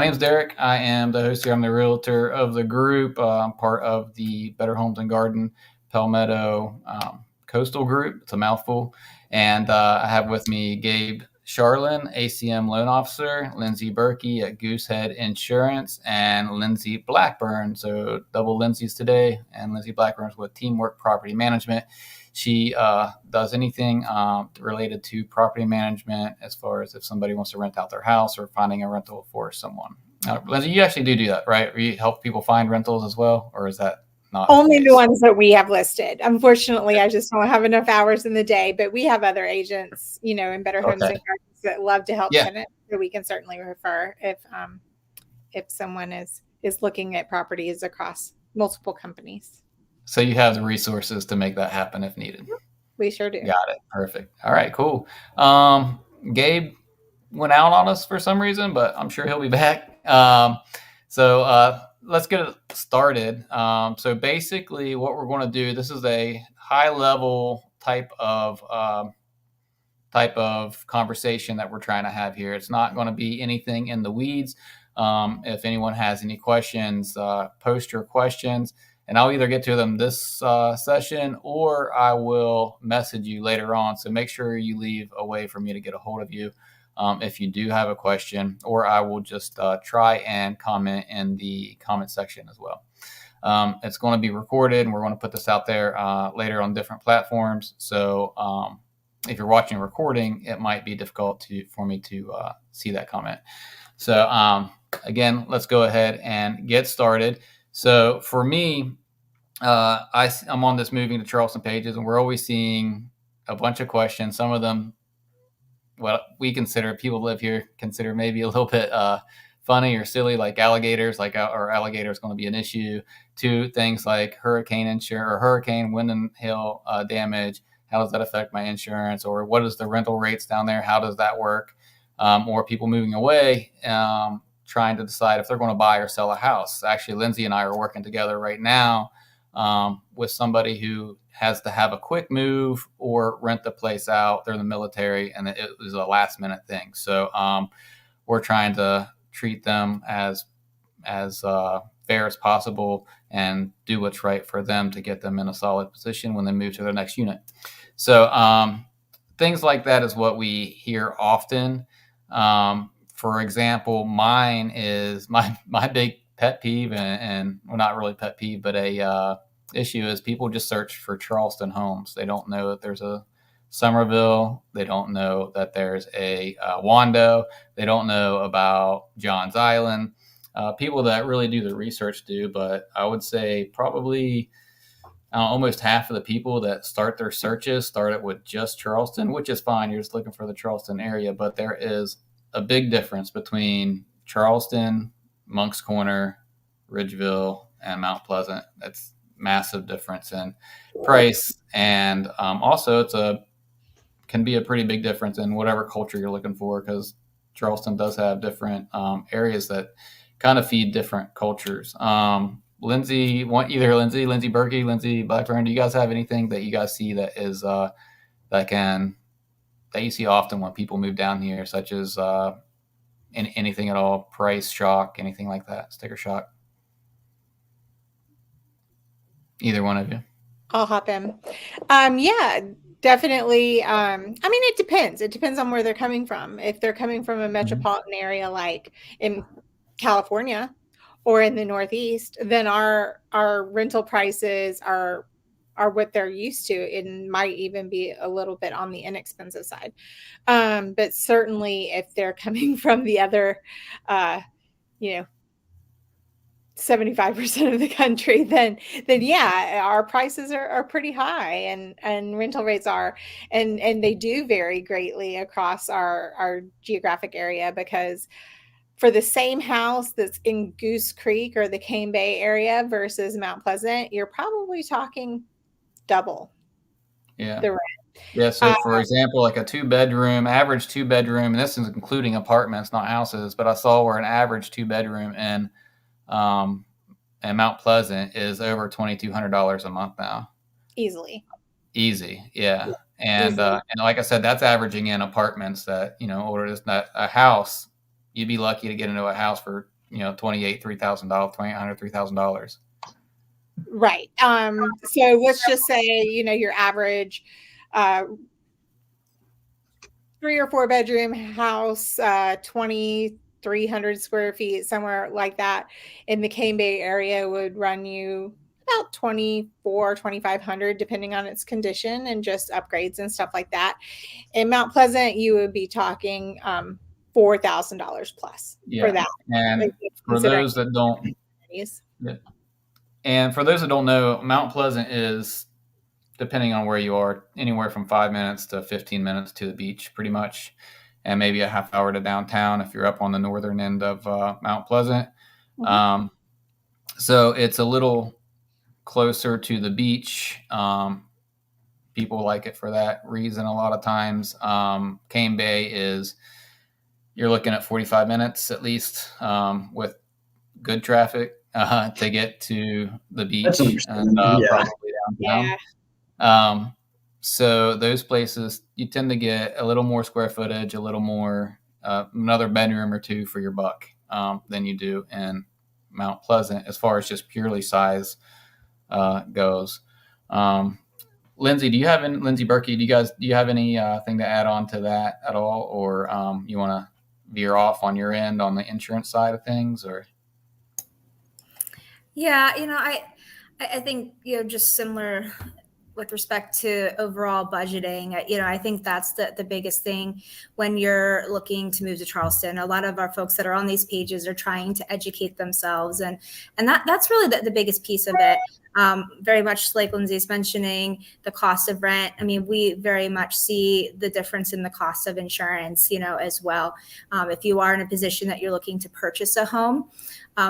My name's Derek. I am the host here. I'm the realtor of the group. I'm part of the Better Homes and Garden Palmetto Coastal Group. It's a mouthful. And I have with me Gabe Sharlin, ACM loan officer, Lindsay Berkey at Goosehead Insurance, and Lindsay Blackburn. So double Lindsay's today, and Lindsay Blackburn's with Teamwork Property Management. She does anything related to property management as far as if somebody wants to rent out their house or finding a rental for someone. Lindsay, you actually do that, right? You help people find rentals as well, or is that not only the ones that we have listed? Unfortunately, I just don't have enough hours in the day, but we have other agents, in Better Homes and Gardens that love to help tenants. So we can certainly refer if someone is looking at properties across multiple companies. So you have the resources to make that happen if needed. We sure do. Got it. Perfect. All right, cool. Gabe went out on us for some reason, but I'm sure he'll be back. So let's get it started. So basically what we're going to do, this is a high level type of conversation that we're trying to have here. It's not going to be anything in the weeds. If anyone has any questions, post your questions, and I'll either get to them this session or I will message you later on. So make sure you leave a way for me to get a hold of you if you do have a question, or I will just try and comment in the comment section as well. It's going to be recorded, and we're going to put this out there later on different platforms. So if you're watching a recording, it might be difficult for me to see that comment. So again, let's go ahead and get started. So for me, I'm on this moving to Charleston pages, and we're always seeing a bunch of questions. Some of them, what we consider, people live here consider maybe a little bit funny or silly, like alligators, like are alligators going to be an issue, to things like hurricane insurance or hurricane wind and hail damage. How does that affect my insurance? Or what is the rental rates down there? How does that work? Or people moving away, trying to decide if they're going to buy or sell a house. Actually, Lindsay and I are working together right now with somebody who has to have a quick move or rent the place out. They're in the military, and it was a last minute thing. So we're trying to treat them as fair as possible and do what's right for them to get them in a solid position when they move to their next unit. So things like that is what we hear often. For example, mine is my big pet peeve, and well, not really pet peeve, but a issue is people just search for Charleston homes. They don't know that there's a Somerville. They don't know that there's a Wando. They don't know about Johns Island. People that really do the research do, but I would say probably almost half of the people that start their searches start it with just Charleston, which is fine. You're just looking for the Charleston area, but there is a big difference between Charleston, Moncks Corner, Ridgeville, and Mount Pleasant. That's massive difference in price, and also can be a pretty big difference in whatever culture you're looking for, because Charleston does have different areas that kind of feed different cultures. Lindsay Berkey, Lindsay Blackburn, do you guys have anything that you guys see that is that you see often when people move down here, such as anything at all, price shock, anything like that, sticker shock? Either one of you? I'll hop in. Yeah, definitely. It depends. It depends on where they're coming from. If they're coming from a metropolitan area like in California or in the Northeast, then our rental prices are what they're used to. It might even be a little bit on the inexpensive side. But certainly if they're coming from the other, 75% of the country, then yeah, our prices are pretty high, and rental rates are, and they do vary greatly across our geographic area, because for the same house that's in Goose Creek or the Cane Bay area versus Mount Pleasant, you're probably talking double the rent. Yeah, so for example, like average two bedroom, and this is including apartments, not houses, but I saw where an average 2-bedroom in Mount Pleasant is over $2,200 a month now. Easy, yeah. And like I said, that's averaging in apartments that, order is not a house. you'd be lucky to get into a house for, $28,000, $3,000, $3,000. Right. So let's just say, your average 3 or 4 bedroom house, 2,300 square feet, somewhere like that in the Cane Bay area would run you about 2,500, depending on its condition and just upgrades and stuff like that. In Mount Pleasant, you would be talking $4,000 plus for that. And for those that don't, know, Mount Pleasant is, depending on where you are, anywhere from 5 minutes to 15 minutes to the beach, pretty much, and maybe a half hour to downtown if you're up on the northern end of Mount Pleasant. Mm-hmm. So it's a little closer to the beach. People like it for that reason a lot of times. Cane Bay you're looking at 45 minutes at least with good traffic to get to the beach and probably downtown. Yeah. So those places, you tend to get a little more square footage, a little more, another bedroom or two for your buck than you do in Mount Pleasant as far as just purely size goes. Lindsay, Lindsay Berkey, do you have any thing to add on to that at all? Or you want to veer off on your end on the insurance side of things, or? Yeah, I think, just similar with respect to overall budgeting, I think that's the biggest thing when you're looking to move to Charleston. A lot of our folks that are on these pages are trying to educate themselves, and that's really the biggest piece of it. Very much like Lindsay's mentioning, the cost of rent. I mean, we very much see the difference in the cost of insurance, as well. If you are in a position that you're looking to purchase a home,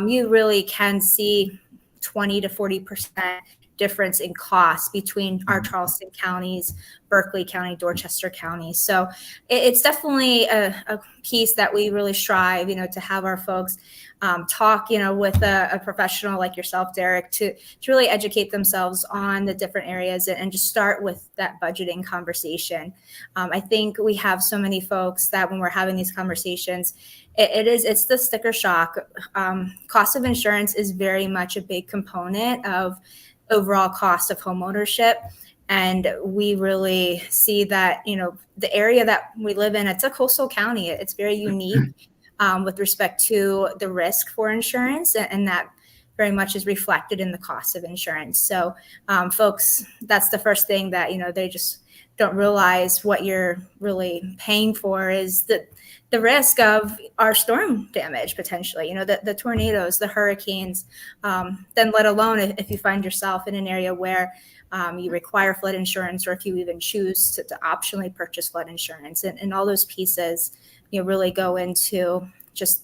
you really can see 20 to 40% difference in cost between our Charleston counties, Berkeley County, Dorchester County. So it's definitely a piece that we really strive, to have our folks talk, with a professional like yourself, Derek, to really educate themselves on the different areas and just start with that budgeting conversation. I think we have so many folks that when we're having these conversations, it's the sticker shock. Cost of insurance is very much a big component of overall cost of homeownership. And we really see that, the area that we live in, it's a coastal county. It's very unique with respect to the risk for insurance, and that very much is reflected in the cost of insurance. So folks, that's the first thing that, they just don't realize what you're really paying for is the risk of our storm damage potentially, the tornadoes, the hurricanes, then let alone if you find yourself in an area where you require flood insurance, or if you even choose to optionally purchase flood insurance, and all those pieces, really go into just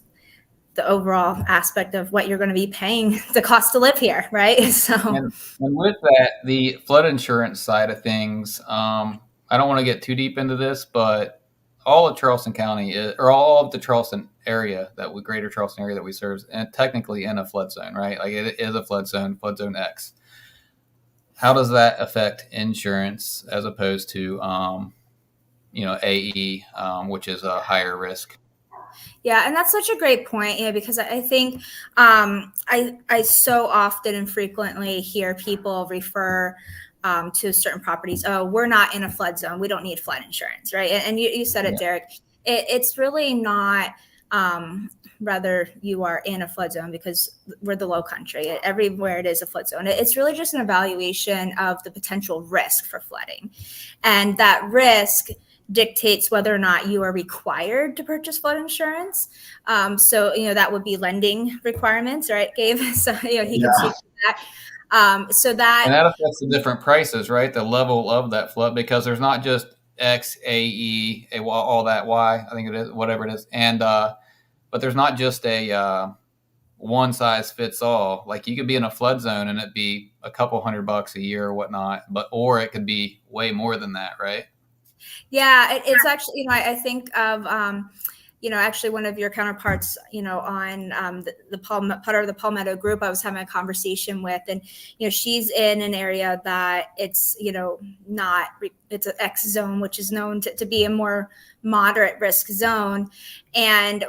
the overall aspect of what you're going to be paying the cost to live here, right? So, and with that, the flood insurance side of things, I don't want to get too deep into this, but all of Charleston County or all of the Charleston area greater Charleston area that we serve, and technically in a flood zone, right? Like it is a flood zone X. How does that affect insurance as opposed to, AE, which is a higher risk? Yeah, and that's such a great point, because I think I so often and frequently hear people refer to certain properties. Oh, we're not in a flood zone. We don't need flood insurance, right? And you said it, Derek. It's really not whether you are in a flood zone, because we're the low country. Everywhere it is a flood zone. It's really just an evaluation of the potential risk for flooding. And that risk dictates whether or not you are required to purchase flood insurance. So, that would be lending requirements, right, Gabe? So, he can speak to that. And that affects the different prices, right? The level of that flood, because there's not just X, A, E, all that Y, I think it is, whatever it is. And, but there's not just a one size fits all. Like you could be in a flood zone and it'd be a couple $100 a year or whatnot, or it could be way more than that, right? Yeah, it's actually, I think of, actually one of your counterparts, on the part of the Palmetto group, I was having a conversation with, and, she's in an area that it's, it's an X zone, which is known to be a more moderate risk zone. And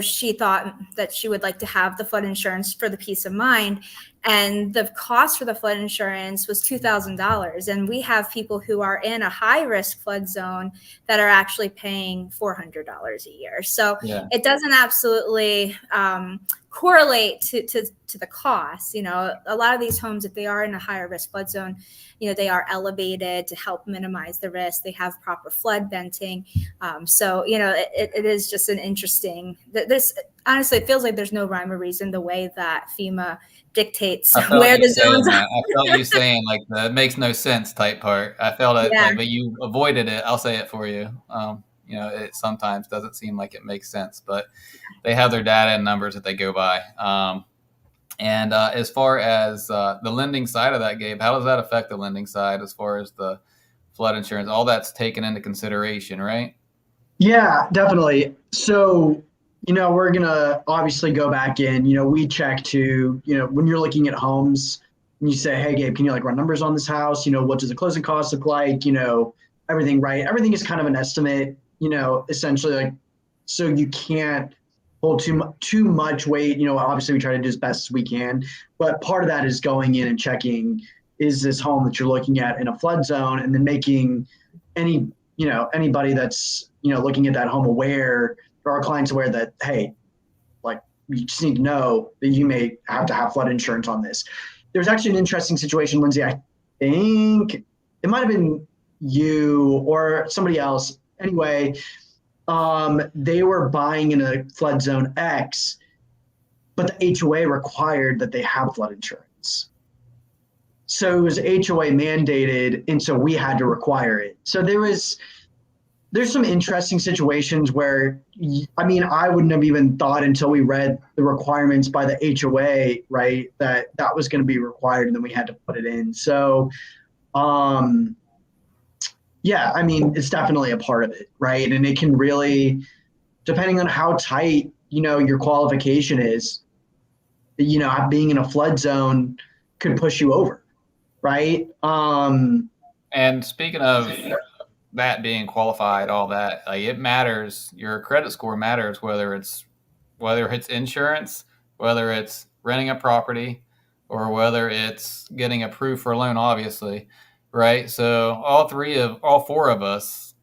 she thought that she would like to have the flood insurance for the peace of mind. And the cost for the flood insurance was $2,000. And we have people who are in a high risk flood zone that are actually paying $400 a year. So it doesn't absolutely correlate to the cost. A lot of these homes, if they are in a higher risk flood zone, they are elevated to help minimize the risk. They have proper flood venting. So, it is just an interesting, honestly, it feels like there's no rhyme or reason the way that FEMA dictates where the zones are. I felt you saying like the it makes no sense type part. I felt it, but you avoided it. I'll say it for you. It sometimes doesn't seem like it makes sense, but they have their data and numbers that they go by. And as far as the lending side of that, Gabe, how does that affect the lending side as far as the flood insurance? All that's taken into consideration, right? Yeah, definitely. So, we're going to obviously go back in, we check to, when you're looking at homes and you say, hey, Gabe, can you run numbers on this house? What does the closing costs look like? Everything, right? Everything is kind of an estimate, essentially so you can't hold too much weight. Obviously we try to do as best as we can, but part of that is going in and checking, is this home that you're looking at in a flood zone, and then making anybody that's, looking at that home aware, or our clients aware that, hey, you just need to know that you may have to have flood insurance on this. There's actually an interesting situation, Lindsay. I think it might've been you or somebody else. Anyway, they were buying in a flood zone X, but the HOA required that they have flood insurance. So it was HOA mandated, and so we had to require it. So there's some interesting situations where, I wouldn't have even thought until we read the requirements by the HOA, right, that was going to be required, and then we had to put it in. So, it's definitely a part of it, right? And it can really, depending on how tight, your qualification is, being in a flood zone could push you over, right? And speaking of that being qualified, all that, it matters. Your credit score matters, whether it's insurance, whether it's renting a property, or whether it's getting approved for a loan, obviously, right? So all four of us,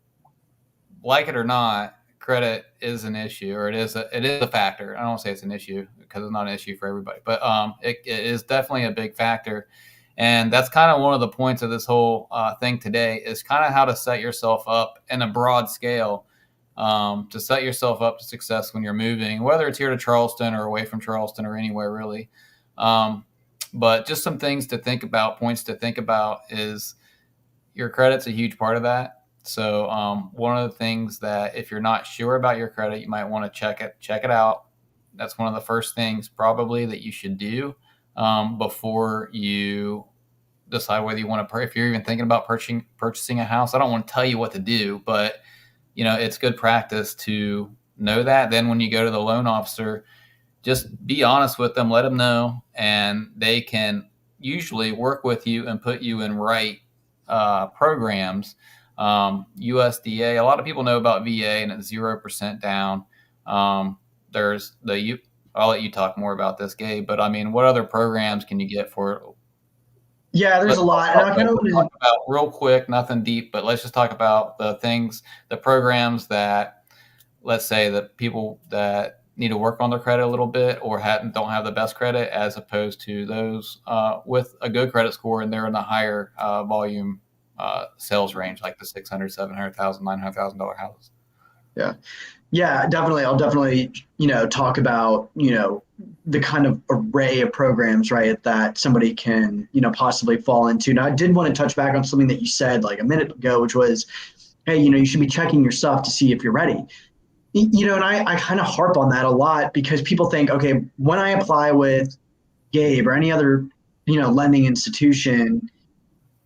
like it or not, credit is an issue, or it is a factor. I don't want to say it's an issue because it's not an issue for everybody, but it is definitely a big factor. And that's kind of one of the points of this whole thing today, is kind of how to set yourself up in a broad scale, to set yourself up to success when you're moving, whether it's here to Charleston or away from Charleston or anywhere really. But just some things to think about, points to think about, is your credit's a huge part of that. So one of the things that, if you're not sure about your credit, you might want to check it out. That's one of the first things probably that you should do before you decide whether you want to, if you're even thinking about purchasing a house. I don't want to tell you what to do, but it's good practice to know that. Then when you go to the loan officer, just be honest with them, let them know, and they can usually work with you and put you in right programs. USDA, a lot of people know about VA, and it's 0% down. There's I'll let you talk more about this, Gabe, but what other programs can you get for it? Yeah, there's a lot. And I kind of want to talk about real quick, nothing deep, but let's just talk about the programs that, let's say, the people that need to work on their credit a little bit, or don't have the best credit, as opposed to those with a good credit score, and they're in the higher volume sales range, like the $600,000, $700,000, $900,000 houses. Yeah, definitely. I'll definitely, talk about, the kind of array of programs, right, that somebody can, possibly fall into. Now, I did want to touch back on something that you said like a minute ago, which was, hey, you should be checking your stuff to see if you're ready. And I kind of harp on that a lot, because people think, okay, when I apply with Gabe or any other, lending institution,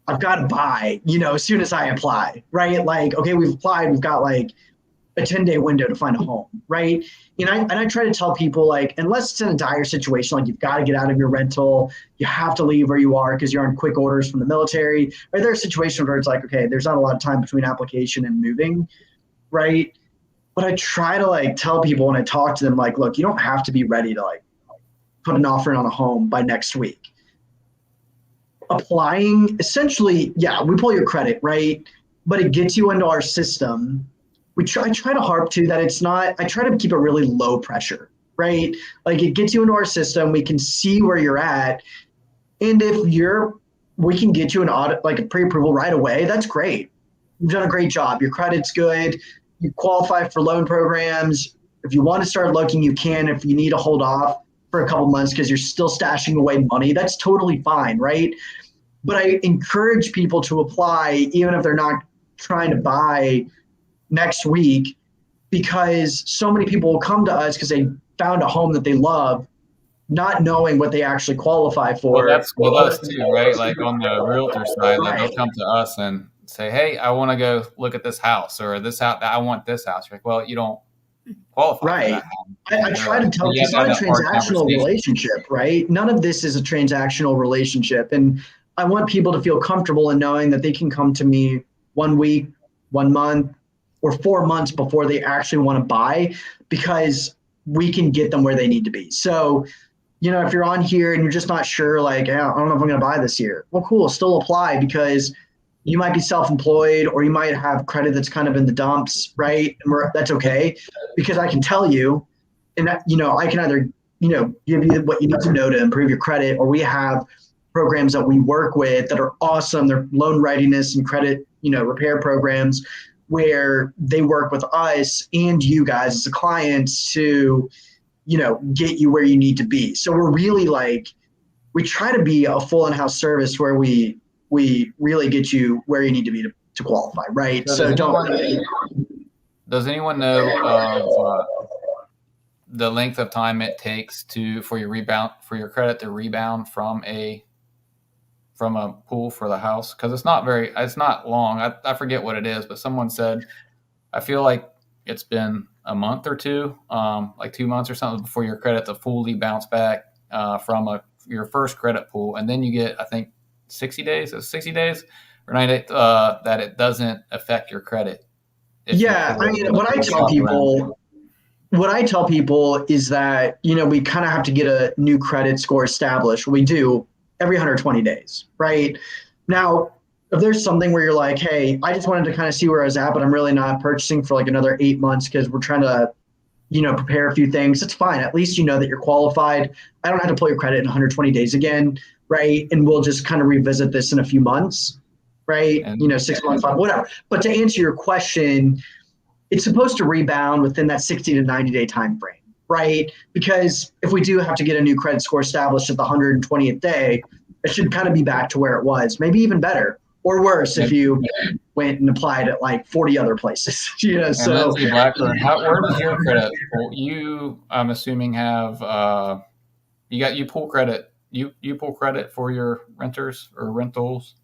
I've got to buy, as soon as I apply, right? Like, okay, we've applied, we've got like a 10-day window to find a home, right? And I try to tell people, like, unless it's in a dire situation, like you've got to get out of your rental, you have to leave where you are because you're on quick orders from the military, or there are situations where it's like, okay, there's not a lot of time between application and moving, right? But I try to like tell people when I talk to them, like, look, you don't have to be ready to like put an offer on a home by next week. Applying, essentially, yeah, we pull your credit, right? But it gets you into our system. I try to harp to that it's not, I try to keep it really low pressure, right? Like it gets you into our system. We can see where you're at. And if we can get you an audit, like a pre-approval right away, that's great. You've done a great job. Your credit's good. You qualify for loan programs. If you want to start looking, you can. If you need to hold off for a couple months because you're still stashing away money, that's totally fine, right? But I encourage people to apply even if they're not trying to buy next week, because so many people will come to us because they found a home that they love, not knowing what they actually qualify for. Well, that's with us too, right? Like on the realtor side, like they'll come to us and say, "Hey, I want to go look at this house or this house. I want this house." You're like, "Well, you don't qualify for that home." I try to tell it's not a transactional relationship, right? None of this is a transactional relationship. And I want people to feel comfortable in knowing that they can come to me 1 week, 1 month, or 4 months before they actually want to buy, because we can get them where they need to be. So, if you're on here and you're just not sure, like, I don't know if I'm going to buy this year. Well, cool. Still apply, because you might be self-employed or you might have credit that's kind of in the dumps, right? And that's okay, because I can tell you, and I can either, give you what you need to know to improve your credit, or we have programs that we work with that are awesome. They're loan readiness and credit, repair programs where they work with us and you guys as a client to, get you where you need to be. So we're really we try to be a full in-house service where we really get you where you need to be to qualify, right? So does anyone know of the length of time it takes for your credit to rebound from a pool for the house? Because it's not long. I forget what it is, but someone said, I feel like it's been a month or two, like 2 months or something, before your credit to fully bounce back from your first credit pool. And then you get, I think, 60 days or 90 days that it doesn't affect your credit. Yeah, I mean, what I tell people is that, we kind of have to get a new credit score established. We do every 120 days, right? Now, if there's something where you're like, hey, I just wanted to kind of see where I was at, but I'm really not purchasing for like another 8 months because we're trying to, prepare a few things, it's fine. At least you know that you're qualified. I don't have to pull your credit in 120 days again, right? And we'll just kind of revisit this in a few months, right? And, 6 months, whatever. But to answer your question, it's supposed to rebound within that 60 to 90 day time frame, right? Because if we do have to get a new credit score established at the 120th day, it should kind of be back to where it was, maybe even better or worse if you went and applied at like 40 other places. So Lindsay, Blackburn, where does your credit? You, I'm assuming, have you pull credit. You pull credit for your renters or rentals.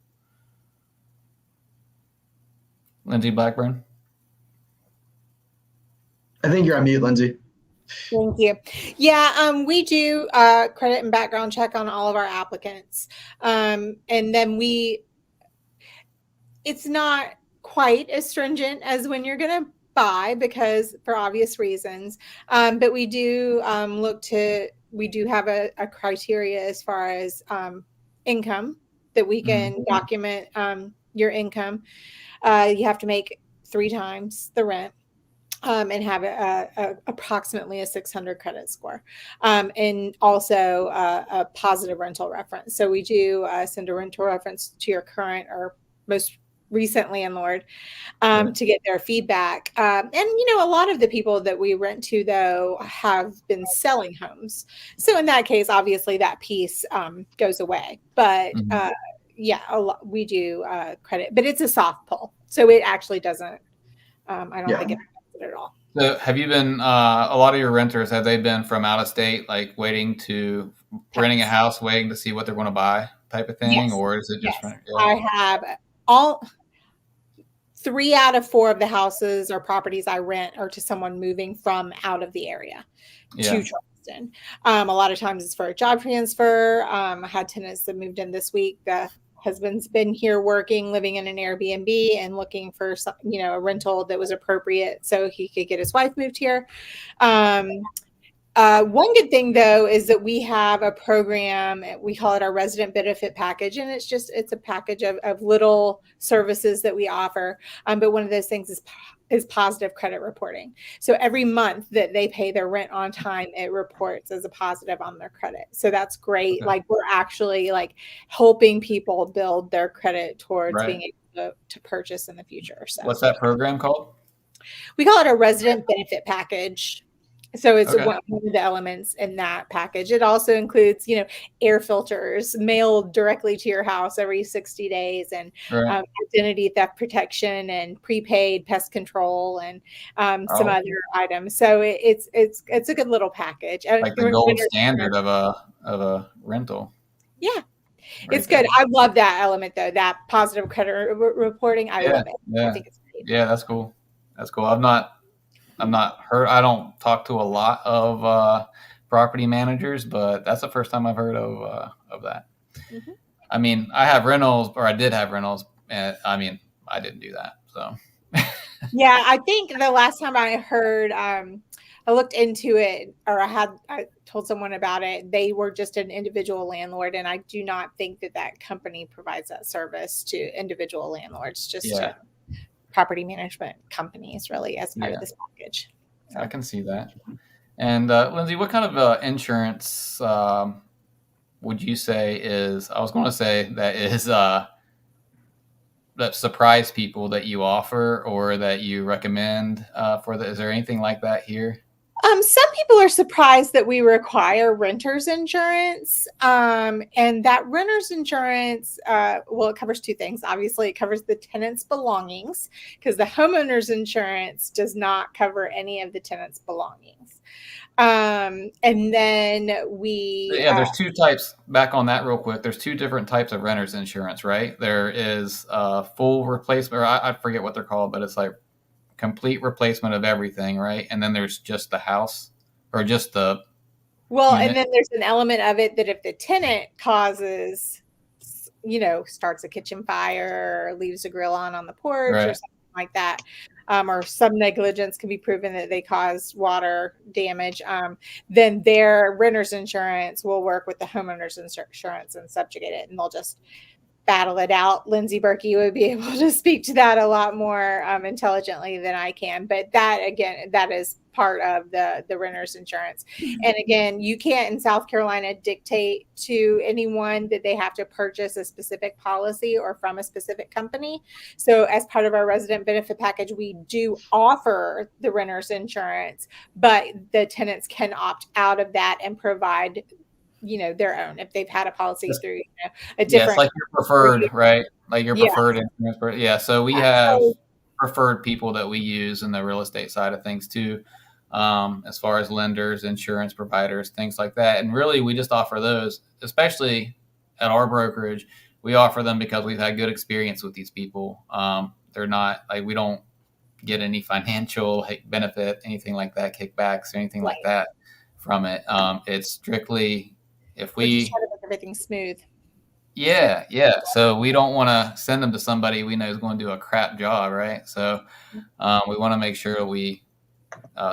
Lindsay, Blackburn. I think you're on mute, Lindsay. Thank you. Yeah, we do credit and background check on all of our applicants. And then it's not quite as stringent as when you're going to buy, because for obvious reasons. But we do we do have a criteria as far as income that we can document your income. You have to make 3 times the rent. And have approximately a 600 credit score, and also a positive rental reference. So we do send a rental reference to your current or most recent landlord to get their feedback. And a lot of the people that we rent to, though, have been selling homes. So in that case, obviously that piece goes away. But we do credit, but it's a soft pull, so it actually doesn't. I don't think it at all. So have you been a lot of your renters, have they been from out of state, like renting a house, waiting to see what they're going to buy type of thing? Yes. Or is it just I have all 3 out of 4 of the houses or properties I rent are to someone moving from out of the area to Charleston. A lot of times it's for a job transfer. I had tenants that moved in this week. The husband's been here working, living in an Airbnb and looking for some, a rental that was appropriate so he could get his wife moved here. One good thing, though, is that we have a program. We call it our resident benefit package, and it's a package of little services that we offer. But one of those things is positive credit reporting. So every month that they pay their rent on time, it reports as a positive on their credit. So that's great. Okay. Like, we're actually helping people build their credit towards Right. being able to purchase in the future. So What's that program called? we call it a resident benefit package. So it's Okay. one of the elements in that package. It also includes, air filters mailed directly to your house every 60 days and Right. Identity theft protection and prepaid pest control and some Oh. other items. So it's a good little package. Like the gold standard of a rental. Yeah. Right It's there. good. I love that element, though, that positive credit reporting. I love it. Yeah. I think it's great. Yeah, that's cool. That's cool. I'm not heard. I don't talk to a lot of property managers, but that's the first time I've heard of that. Mhm. I mean, I have rentals, or I did have rentals, and I mean, I didn't do that. So Yeah, I think the last time I heard, I looked into it, or I told someone about it. They were just an individual landlord, and I do not think that company provides that service to individual landlords, just Yeah. to property management companies, really, as part Yeah. of this package. So. I can see that. And Lindsay, what kind of insurance would you say is? I was going to say that is that surprise people that you offer or that you recommend for the. Is there anything like that here? Some people are surprised that we require renter's insurance. And that renter's insurance, it covers two things. Obviously, it covers the tenant's belongings because the homeowner's insurance does not cover any of the tenant's belongings. And then there's two types. Back on that real quick. There's two different types of renter's insurance, right? There is full replacement, or I forget what they're called, but it's like complete replacement of everything, right? And then there's just the house or just the unit. And then there's an element of it that if the tenant causes, starts a kitchen fire or leaves a grill on the porch or something like that, or some negligence can be proven that they caused water damage, then their renter's insurance will work with the homeowner's insurance and subjugate it, and they'll just battle it out. Lindsay Berkey would be able to speak to that a lot more intelligently than I can. But that, again, that is part of the renter's insurance. And again, you can't in South Carolina dictate to anyone that they have to purchase a specific policy or from a specific company. So as part of our resident benefit package, we do offer the renter's insurance, but the tenants can opt out of that and provide their own if they've had a policy through a different. Yeah, it's like your preferred, right? Like your preferred insurance. Yeah, so we have preferred people that we use in the real estate side of things too, as far as lenders, insurance providers, things like that. And really, we just offer those, especially at our brokerage. We offer them because we've had good experience with these people. They're not like we don't get any financial benefit, anything like that, kickbacks, or anything like that from it. It's strictly if we just try to make everything smooth. Yeah. So we don't want to send them to somebody we know is going to do a crap job, right? So we want to make sure we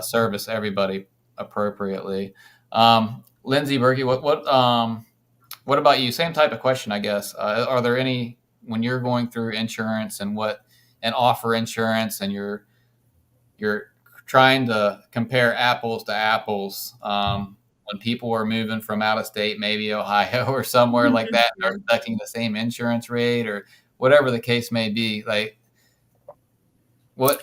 service everybody appropriately. Lindsay, Berkey, what about you? Same type of question, I guess. Are there any when you're going through insurance and offer insurance and you're trying to compare apples to apples? When people are moving from out of state, maybe Ohio or somewhere like that, and are expecting the same insurance rate or whatever the case may be, like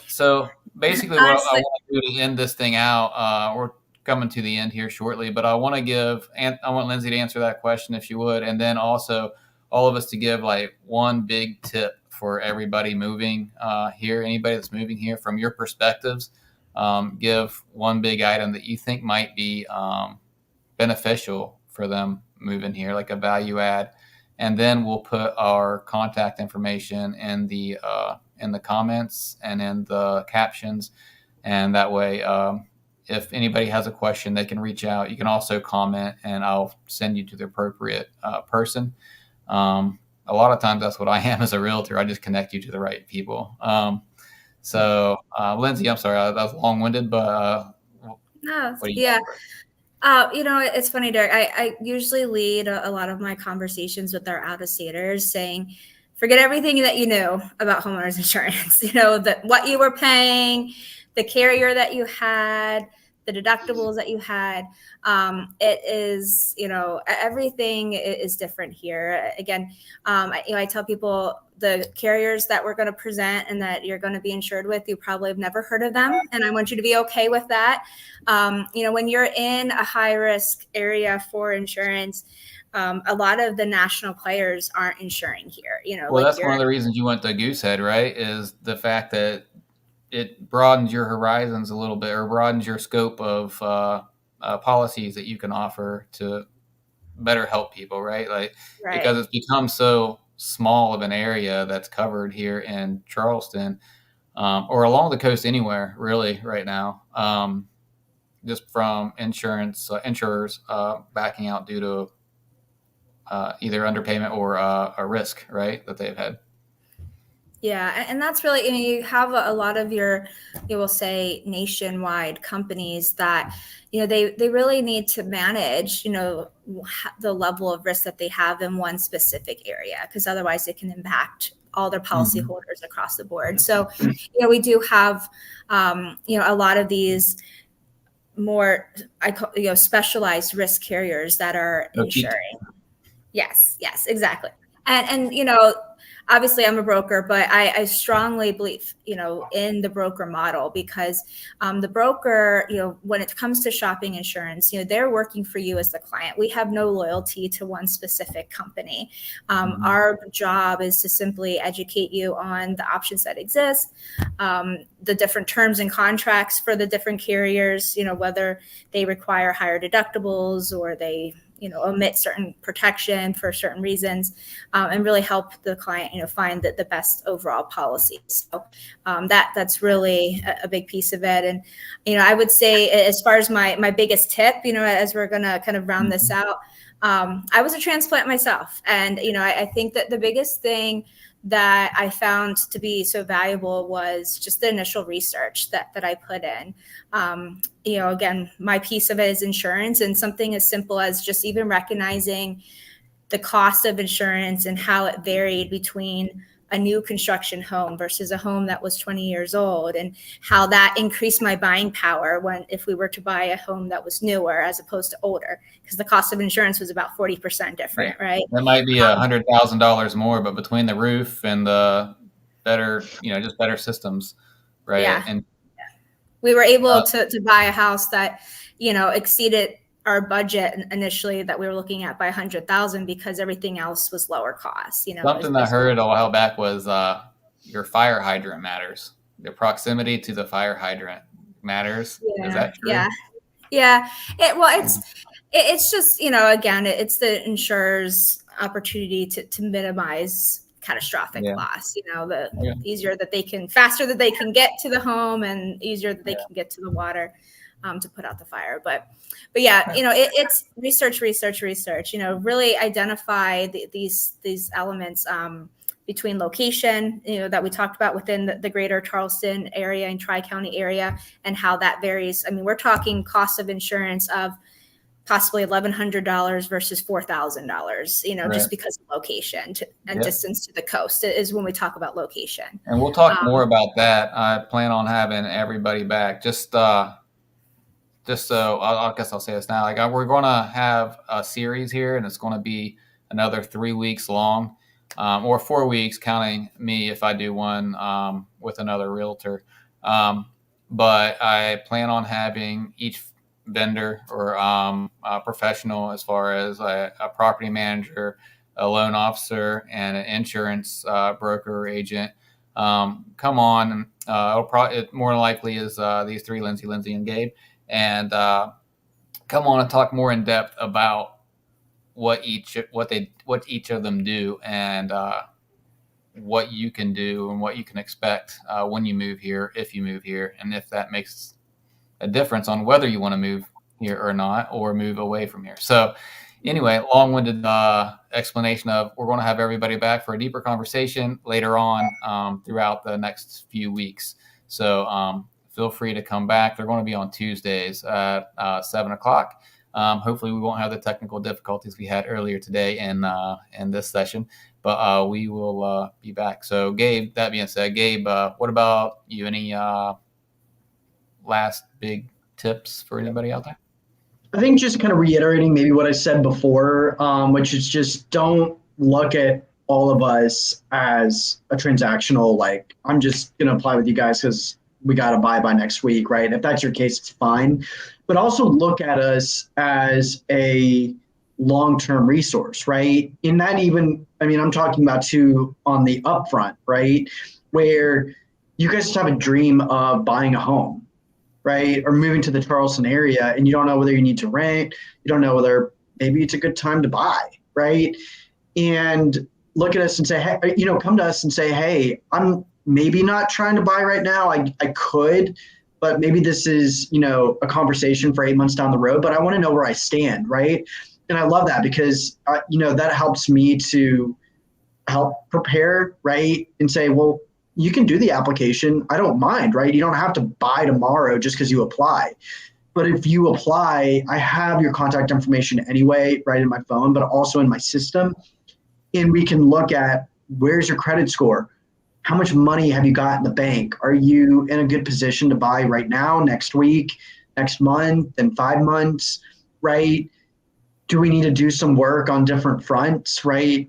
so basically what I want to do to end this thing out, we're coming to the end here shortly, but I want Lindsay to answer that question if she would. And then also all of us to give like one big tip for everybody moving here, anybody that's moving here from your perspectives, give one big item that you think might be beneficial for them moving here, like a value add. And then we'll put our contact information in the comments and in the captions. And that way, if anybody has a question, they can reach out. You can also comment and I'll send you to the appropriate person. a lot of times that's what I am as a realtor. I just connect you to the right people. Lindsay, I'm sorry, that was long-winded, but No, what do you yeah. think? It's funny, Derek. I usually lead a lot of my conversations with our out-of-staters saying, forget everything that you know about homeowners insurance, that what you were paying, the carrier that you had, the deductibles that you had. It is, everything is different here. Again, I tell people the carriers that we're going to present and that you're going to be insured with, you probably have never heard of them. And I want you to be okay with that. When you're in a high risk area for insurance, a lot of the national players aren't insuring here. Well, that's one of the reasons you went to Goosehead, right? Is the fact that it broadens your horizons a little bit, or broadens your scope of policies that you can offer to better help people, right? Like, right. Because it's become so small of an area that's covered here in Charleston, or along the coast anywhere, really, right now. Just from insurers backing out due to either underpayment or a risk, right, that they've had. Yeah, and that's really, you have a lot of your, you will say, nationwide companies that, they really need to manage, the level of risk that they have in one specific area, because otherwise it can impact all their policyholders across the board. So, we do have, a lot of these more, specialized risk carriers that are insuring. Yes, exactly. And obviously I'm a broker, but I strongly believe, in the broker model, because the broker, when it comes to shopping insurance, they're working for you as the client. We have no loyalty to one specific company. Our job is to simply educate you on the options that exist, the different terms and contracts for the different carriers, whether they require higher deductibles or they omit certain protection for certain reasons, and really help the client, find the best overall policy. So that's really a big piece of it. And, I would say, as far as my biggest tip, as we're going to kind of round this out, I was a transplant myself. And, I think that the biggest thing that I found to be so valuable was just the initial research that I put in. Again, my piece of it is insurance, and something as simple as just even recognizing the cost of insurance and how it varied between a new construction home versus a home that was 20 years old, and how that increased my buying power if we were to buy a home that was newer as opposed to older, because the cost of insurance was about 40% different, right? That might be $100,000 more, but between the roof and the better, just better systems, right? Yeah. And we were able to buy a house that, exceeded our budget initially that we were looking at by 100,000, because everything else was lower cost. Something I heard a while back was your fire hydrant matters. The proximity to the fire hydrant matters. Yeah. Is that true? Yeah. It's just, again, it's the insurer's opportunity to minimize catastrophic loss. Easier that they can, faster that they can get to the home, and easier that they can get to the water to put out the fire. But yeah, it's research. Really identify these elements between location, that we talked about within the greater Charleston area and Tri-County area, and how that varies. I mean, we're talking cost of insurance of possibly $1,100 versus $4,000, just because of location and distance to the coast is when we talk about location. And we'll talk more about that. I plan on having everybody back. Just so I guess I'll say this now. We're going to have a series here, and it's going to be another 3 weeks long, or 4 weeks, counting me if I do one with another realtor. But I plan on having each vendor or a professional, as far as a property manager, a loan officer, and an insurance broker or agent, come on. It more likely is these three, Lindsay, and Gabe, and come on and talk more in depth about what each of them do, and what you can do and what you can expect when you move here, if you move here, and if that makes a difference on whether you want to move here or not, or move away from here. So Anyway, long-winded explanation of we're going to have everybody back for a deeper conversation later on throughout the next few weeks. So feel free to come back. They're going to be on Tuesdays at 7 o'clock. Hopefully we won't have the technical difficulties we had earlier today in this session, but we will be back. So Gabe, that being said, Gabe, what about you? Any last big tips for anybody out there? I think just kind of reiterating maybe what I said before, which is just don't look at all of us as a transactional, like, I'm just going to apply with you guys because we got to buy by next week, right? If that's your case, it's fine. But also look at us as a long-term resource, right? In that even, I mean, I'm talking about too on the upfront, right? Where you guys just have a dream of buying a home, right? Or moving to the Charleston area, and you don't know whether you need to rent, you don't know whether maybe it's a good time to buy, right? And look at us and say, hey, come to us and say, hey, I'm maybe not trying to buy right now. I could, but maybe this is, a conversation for 8 months down the road, but I want to know where I stand, right? And I love that because, that helps me to help prepare, right? And say, well, you can do the application. I don't mind, right? You don't have to buy tomorrow just because you apply. But if you apply, I have your contact information anyway, right, in my phone, but also in my system. And we can look at where's your credit score? How much money have you got in the bank? Are you in a good position to buy right now, next week, next month, in 5 months, right? Do we need to do some work on different fronts, right?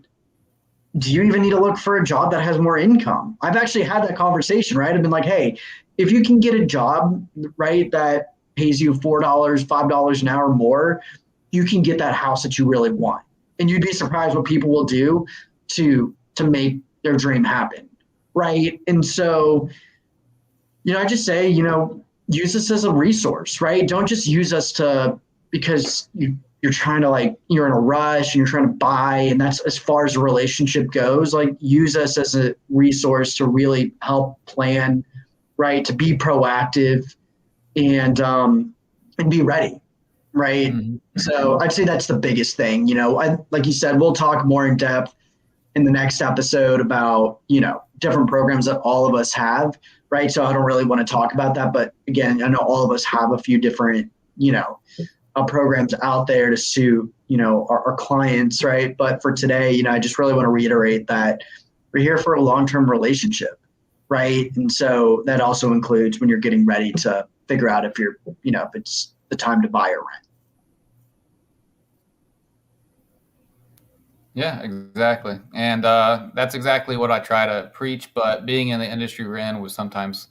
Do you even need to look for a job that has more income? I've actually had that conversation, right? I've been like, hey, if you can get a job, right, that pays you $4, $5 an hour more, you can get that house that you really want. And you'd be surprised what people will do to make their dream happen, right? And so, I just say, use this as a resource, right? Don't just use us because you're trying to you're in a rush and you're trying to buy, and that's as far as the relationship goes. Use us as a resource to really help plan, right? To be proactive and be ready, right? Mm-hmm. So I'd say that's the biggest thing. Like you said, we'll talk more in depth in the next episode about, different programs that all of us have, right? So I don't really want to talk about that, but again, I know all of us have a few different, programs out there to suit, our clients, right? But for today, I just really want to reiterate that we're here for a long-term relationship, right? And so that also includes when you're getting ready to figure out if you're, if it's the time to buy or rent. Yeah, exactly. And that's exactly what I try to preach. But being in the industry we're in, sometimes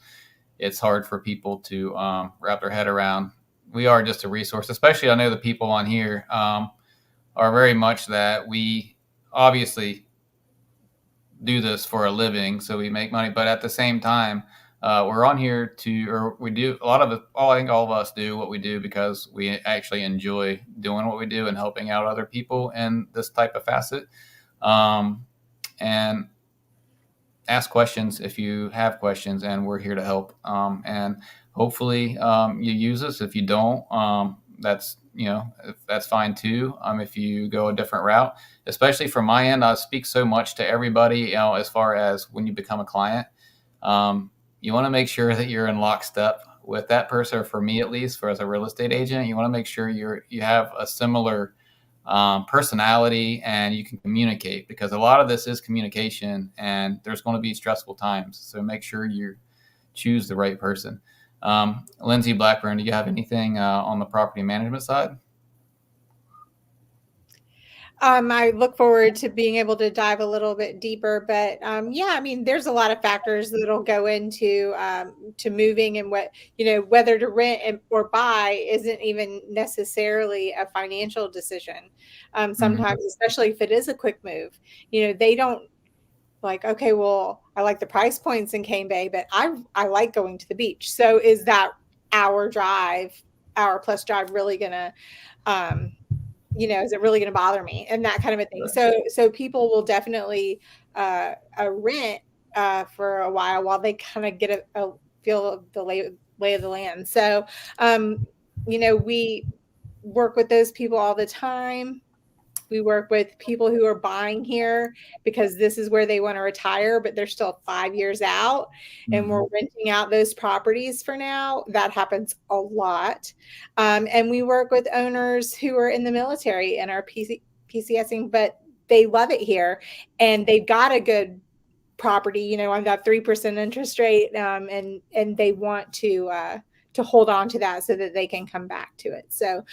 it's hard for people to wrap their head around. We are just a resource, especially I know the people on here are very much that we obviously do this for a living, so we make money. But at the same time, we're on here we do a lot of it. I think all of us do what we do because we actually enjoy doing what we do and helping out other people in this type of facet. And ask questions if you have questions, and we're here to help. And hopefully you use us. If you don't, that's fine too. If you go a different route, especially from my end, I speak so much to everybody, as far as when you become a client, you want to make sure that you're in lockstep with that person, or for me at least, as a real estate agent, you want to make sure you have a similar personality and you can communicate, because a lot of this is communication and there's going to be stressful times. So make sure you choose the right person. Lindsay, Blackburn, do you have anything on the property management side? I look forward to being able to dive a little bit deeper, but there's a lot of factors that'll go into to moving, and whether to rent or buy isn't even necessarily a financial decision. Sometimes, especially if it is a quick move, they don't okay, well, I like the price points in Cane Bay, but I like going to the beach. So is that hour plus drive really gonna is it really going to bother me, and that kind of a thing. So people will definitely rent for a while they kind of get a feel of the lay of the land. So, we work with those people all the time. We work with people who are buying here because this is where they want to retire, but they're still 5 years out, and we're renting out those properties for now. That happens a lot. And we work with owners who are in the military and are PCSing, but they love it here and they've got a good property, on that 3% interest rate, and they want to hold on to that so that they can come back to it. So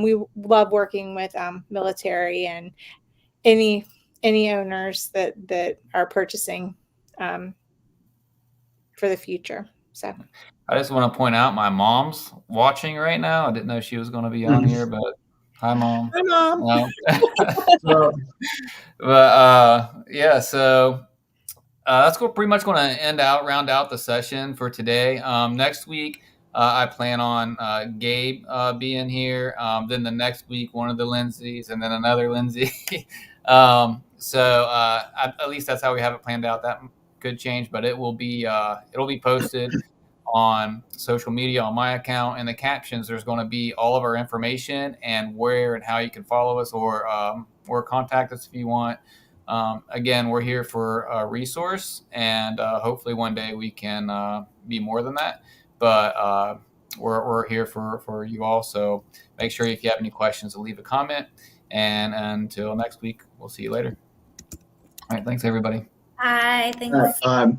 we love working with military and any owners that are purchasing for the future. So I just want to point out my mom's watching right now. I didn't know she was going to be on here, but hi, Mom. Hi, Mom. Yeah, so that's pretty much going to round out the session for today. Next week, I plan on Gabe being here. Then the next week, one of the Lindseys, and then another Lindsay. So at least that's how we have it planned out. That could change, but it'll be posted on social media on my account. In the captions, there's going to be all of our information and where and how you can follow us or contact us if you want. Again, we're here for a resource, and hopefully one day we can be more than that. But we're here for you all. So make sure if you have any questions to leave a comment. And until next week, we'll see you later. All right. Thanks, everybody. Hi. Thanks. Bye.